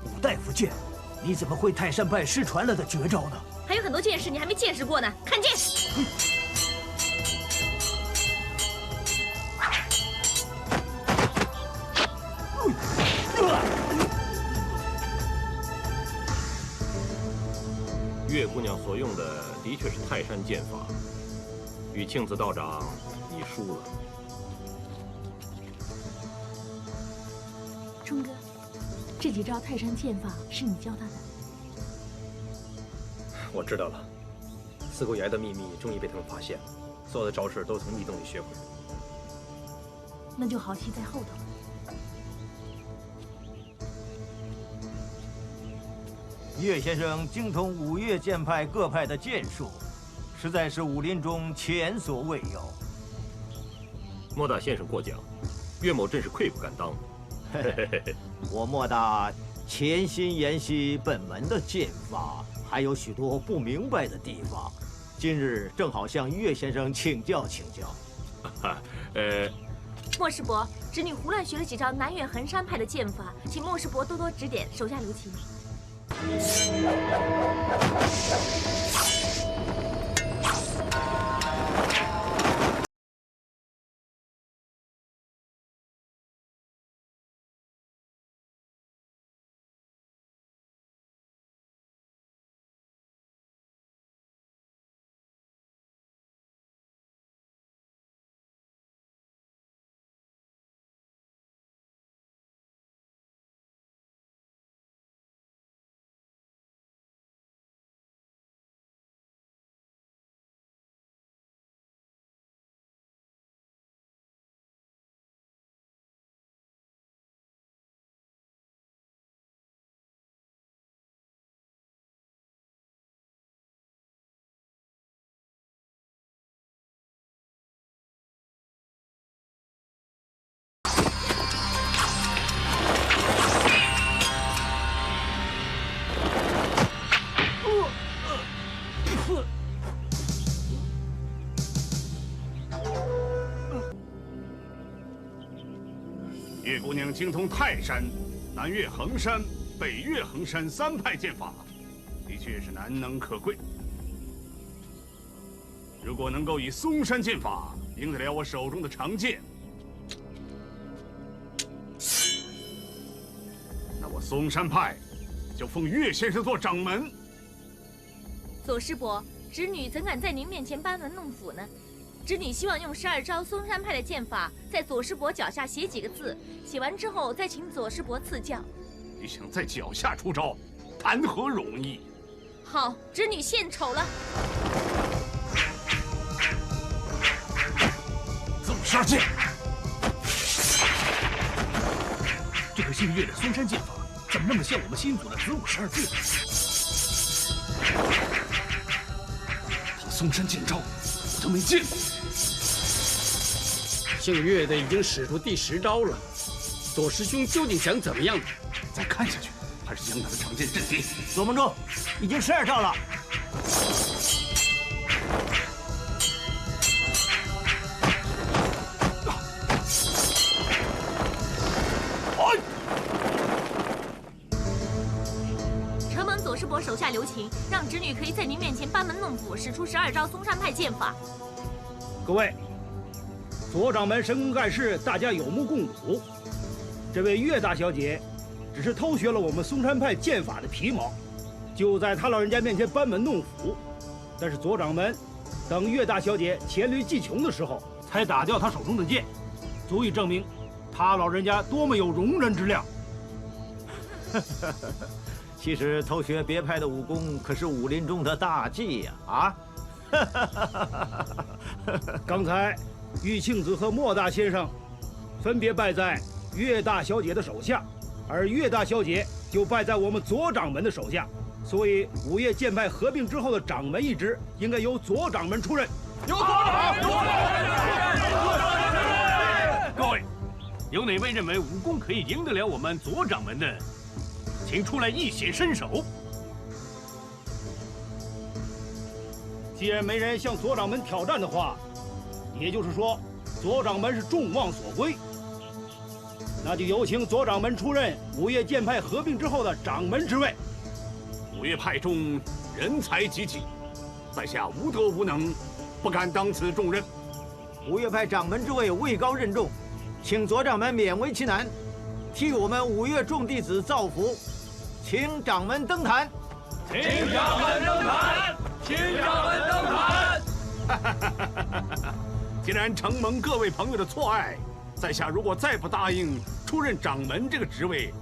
武大夫剑，你怎么会泰山派失传了的绝招呢？还有很多剑士你还没见识过呢，看剑！月姑娘所用的的确是泰山剑法，与庆子道长，你输了。冲哥，这几招泰山剑法是你教他的。我知道了，四姑爷的秘密终于被他们发现了，所有的招式都从密洞里学回来。那就好戏在后头。岳先生精通五岳剑派各派的剑术，实在是武林中前所未有。莫大先生过奖，岳某真是愧不敢当。我莫大潜心研习本门的剑法，还有许多不明白的地方，今日正好向岳先生请教请教。莫师伯，侄女胡乱学了几招南岳衡山派的剑法，请莫师伯多多指点，手下留情。月姑娘精通泰山、南岳衡山、北岳衡山三派剑法，的确是难能可贵。如果能够以嵩山剑法赢得了我手中的长剑，那我嵩山派就奉岳先生做掌门。左师伯，侄女怎敢在您面前班门弄斧呢？侄女希望用12招嵩山派的剑法，在左师伯脚下写几个字，写完之后再请左师伯赐教。你想在脚下出招，谈何容易？好，侄女献丑了。子午十二剑，这个姓岳的嵩山剑法，怎么那么像我们新组的子午十二剑？他的嵩山剑招，我都没见过。姓岳的已经使出第10招了，左师兄究竟想怎么样？再看下去，还是将他的长剑震跌。左盟主，已经12招了。承蒙左师伯手下留情，让侄女可以在您面前班门弄斧，使出12招嵩山派剑法。各位，左掌门神功盖世，大家有目共睹。这位岳大小姐，只是偷学了我们嵩山派剑法的皮毛，就在他老人家面前班门弄斧。但是左掌门等岳大小姐黔驴技穷的时候，才打掉他手中的剑，足以证明他老人家多么有容人之量。其实偷学别派的武功，可是武林中的大忌呀！啊！刚才玉庆子和莫大先生分别败在岳大小姐的手下，而岳大小姐就败在我们左掌门的手下，所以五岳剑派合并之后的掌门一职应该由左掌门出任。有左掌门！各位，有哪位认为武功可以赢得了我们左掌门的？请出来一显身手。既然没人向左掌门挑战的话，也就是说，左掌门是众望所归。那就有请左掌门出任五岳剑派合并之后的掌门之位。五岳派中人才济济，在下无德无能，不敢当此重任。五岳派掌门之位位高任重，请左掌门勉为其难，替我们五岳众弟子造福，请掌门登坛。请掌门登坛，请掌门登坛。既然承蒙各位朋友的错爱，在下如果再不答应出任掌门这个职位，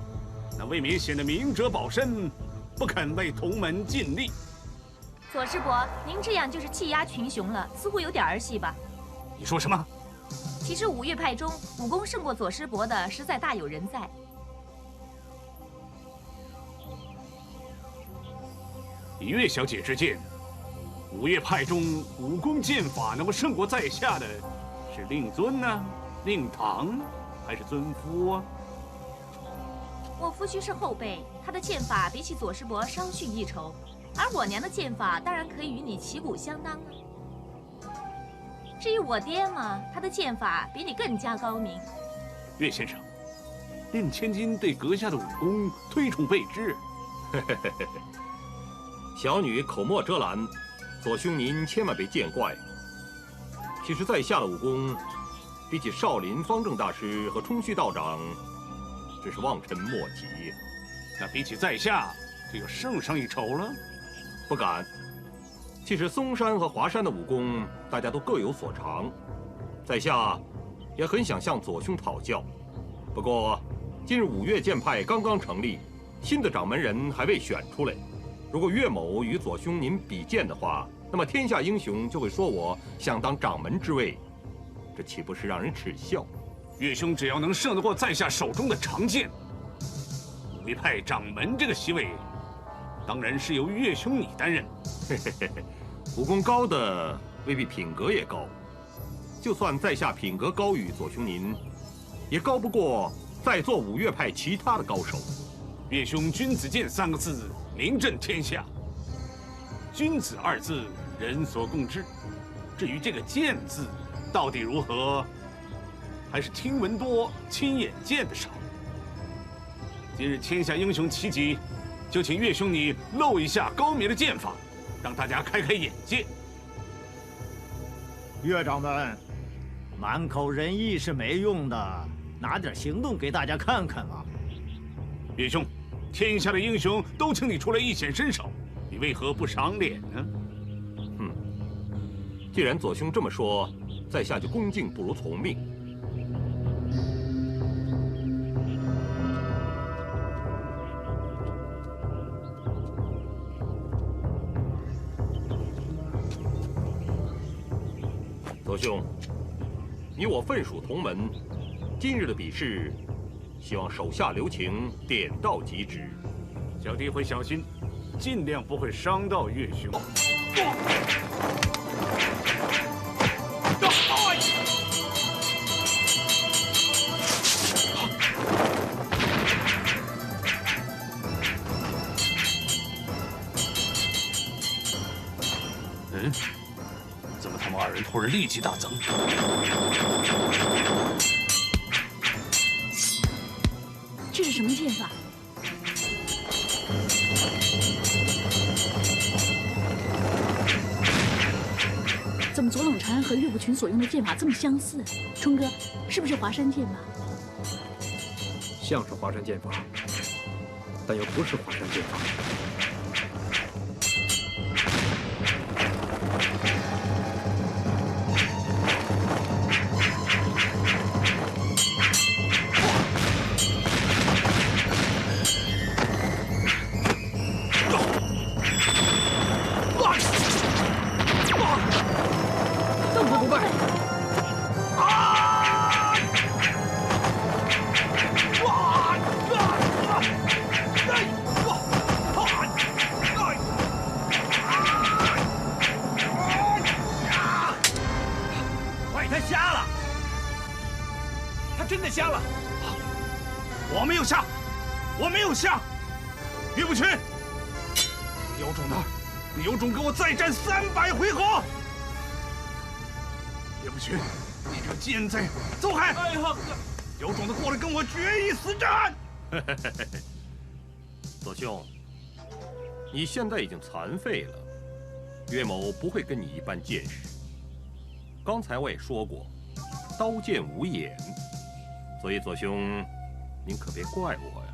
那未免显得明哲保身，不肯为同门尽力。左师伯，您这样就是气压群雄了，似乎有点儿戏吧？你说什么？其实五岳派中武功胜过左师伯的，实在大有人在。以岳小姐之见，五岳派中武功剑法能够胜过在下的，是令尊呢、令堂，还是尊夫啊？我夫婿是后辈，他的剑法比起左师伯稍逊一筹，而我娘的剑法当然可以与你旗鼓相当啊。至于我爹嘛，他的剑法比你更加高明。岳先生，令千金对阁下的武功推崇备至。小女口沫遮拦，左兄您千万别见怪。其实在下的武功，比起少林方正大师和冲虚道长，只是望尘莫及。那比起在下，就要胜上一筹了。不敢。其实嵩山和华山的武功，大家都各有所长。在下也很想向左兄讨教，不过今日五岳剑派刚刚成立，新的掌门人还未选出来。如果岳某与左兄您比剑的话，那么天下英雄就会说我想当掌门之位，这岂不是让人耻笑？岳兄只要能胜得过在下手中的长剑，五岳派掌门这个席位，当然是由岳兄你担任。武功高的未必品格也高，就算在下品格高于左兄您，也高不过在座五岳派其他的高手。岳兄君子剑三个字名震天下，君子二字人所共知。至于这个剑字到底如何，还是听闻多亲眼见得少。今日天下英雄齐集，就请岳兄你露一下高明的剑法，让大家开开眼界。岳掌门，满口仁义是没用的，拿点行动给大家看看嘛。岳兄，天下的英雄都请你出来一显身手，你为何不赏脸呢？既然左兄这么说，在下就恭敬不如从命。左兄，你我分属同门，今日的比试，希望手下留情，点到即止。小弟会小心，尽量不会伤到岳兄。怎么他们二人突然力气大增？这是什么剑法？怎么左冷禅和岳不群所用的剑法这么相似？冲哥，是不是华山剑法？像是华山剑法，但又不是华山剑法。我没有下，岳不群，有种的，有种，给我再战300回合！岳不群，你这贱贼，走开！哎呀，有种的过来跟我决一死战！左兄，你现在已经残废了，岳某不会跟你一般见识。刚才我也说过，刀剑无眼，所以左兄，您可别怪我呀。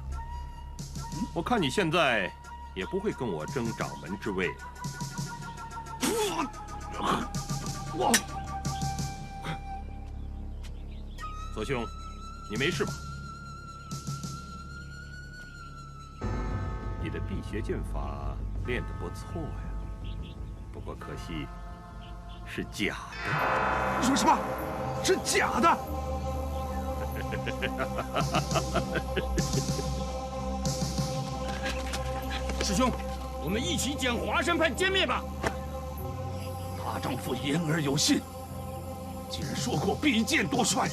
我看你现在也不会跟我争掌门之位了。我，左兄，你没事吧？你的辟邪剑法练得不错呀，不过可惜是假的。你说什么？是假的？师兄，我们一起将华山派歼灭吧！大丈夫言而有信，既然说过必剑夺帅，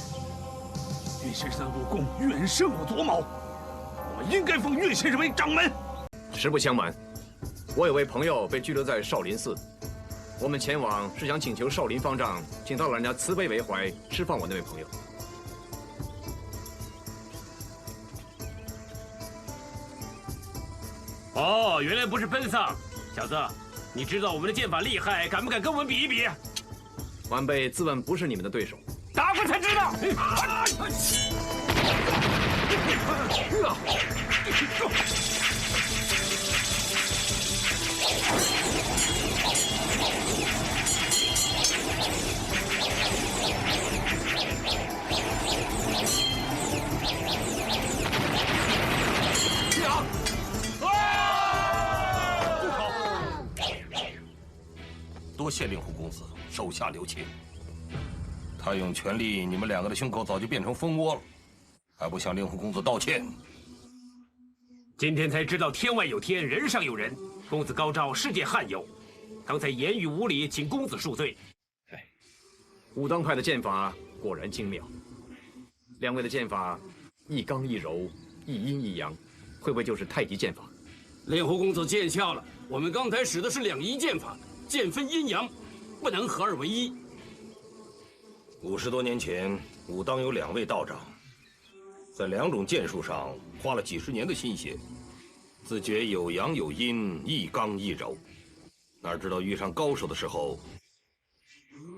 岳先生的武功远胜我左某，我们应该封岳先生为掌门。实不相瞒，我有位朋友被拘留在少林寺，我们前往是想请求少林方丈请大老人家慈悲为怀，释放我那位朋友。哦，原来不是奔丧，小子，你知道我们的剑法厉害，敢不敢跟我们比一比？晚辈自问不是你们的对手。打过才知道。多谢令狐公子手下留情。他用全力，你们2个的胸口早就变成蜂窝了，还不向令狐公子道歉？今天才知道天外有天，人上有人。公子高招，世界罕有。刚才言语无礼，请公子恕罪。武当派的剑法果然精妙，2位的剑法一刚一柔，一阴一阳，会不会就是太极剑法？令狐公子见笑了，我们刚才使的是2仪剑法，剑分阴阳，不能合二为一。50多年前，武当有2位道长，在2种剑术上花了几十年的心血，自觉有阳有阴，一刚一柔。哪知道遇上高手的时候，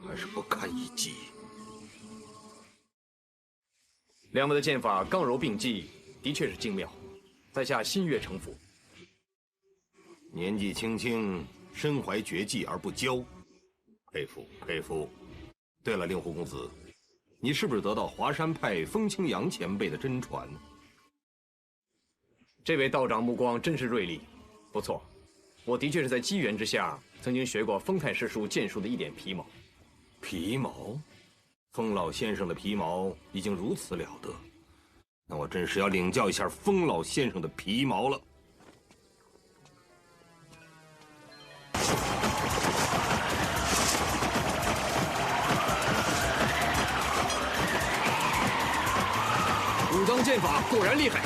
还是不堪一击。 2位的剑法刚柔并济，的确是精妙，在下心悦诚服。年纪轻轻，身怀绝技而不骄，佩服佩服。对了，令狐公子，你是不是得到华山派风清扬前辈的真传？这位道长目光真是锐利，不错，我的确是在机缘之下，曾经学过风太师叔剑术的一点皮毛。皮毛？ 风老先生的皮毛已经如此了得，那我真是要领教一下风老先生的皮毛了。武当剑法果然厉害。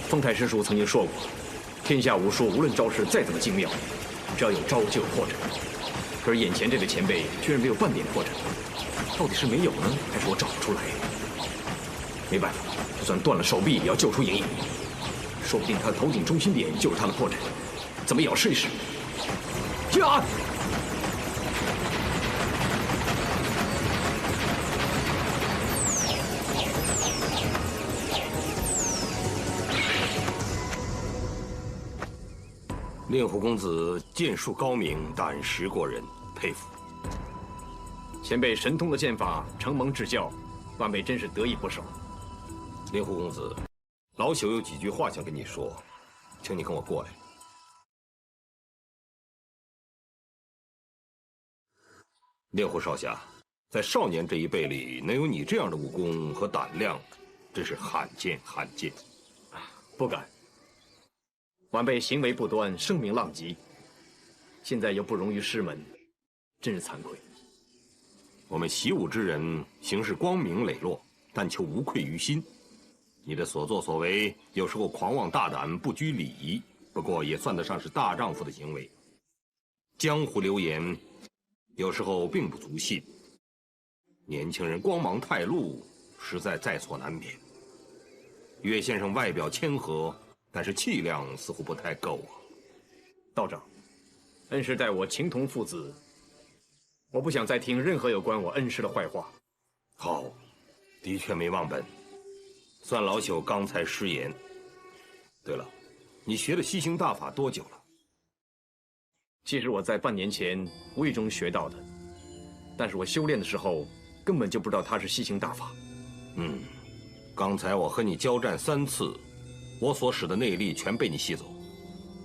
风太师叔曾经说过，天下武术无论招式再怎么精妙， 只要有招就有破绽，可是眼前这位前辈居然没有半点破绽，到底是没有呢，还是我找不出来？没办法，就算断了手臂也要救出莹莹，说不定他的头顶中心点就是他的破绽，怎么也要试一试。呀！令狐公子剑术高明，胆识过人，佩服。前辈神通的剑法，承蒙指教，晚辈真是得益不少。令狐公子，老朽有几句话想跟你说，请你跟我过来。令狐少侠，在少年这一辈里，能有你这样的武功和胆量，真是罕见罕见。不敢。 晚辈行为不端，声名浪藉，现在又不容于师门，真是惭愧。我们习武之人行事光明磊落，但求无愧于心。你的所作所为有时候狂妄大胆，不拘礼仪，不过也算得上是大丈夫的行为。江湖流言，有时候并不足信。年轻人光芒太露，实在在所难免。岳先生外表谦和，但是气量似乎不太够啊。道长，恩师待我情同父子，我不想再听任何有关我恩师的坏话。好，的确没忘本，算老朽刚才失言。对了，你学了吸星大法多久了？其实我在半年前无意中学到的，但是我修炼的时候根本就不知道它是吸星大法。刚才我和你交战3次，我所使的内力全被你吸走，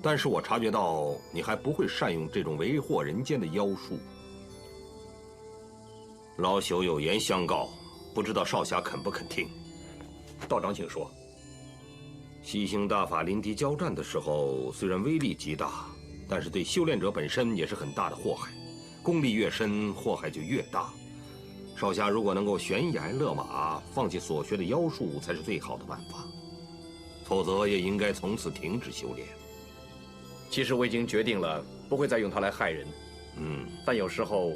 但是我察觉到你还不会善用这种为祸人间的妖术。老朽有言相告，不知道少侠肯不肯听？道长请说。吸星大法临敌交战的时候，虽然威力极大，但是对修炼者本身也是很大的祸害，功力越深，祸害就越大。少侠如果能够悬崖勒马，放弃所学的妖术，才是最好的办法。否则也应该从此停止修炼。其实我已经决定了，不会再用它来害人。但有时候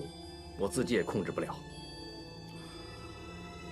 我自己也控制不了。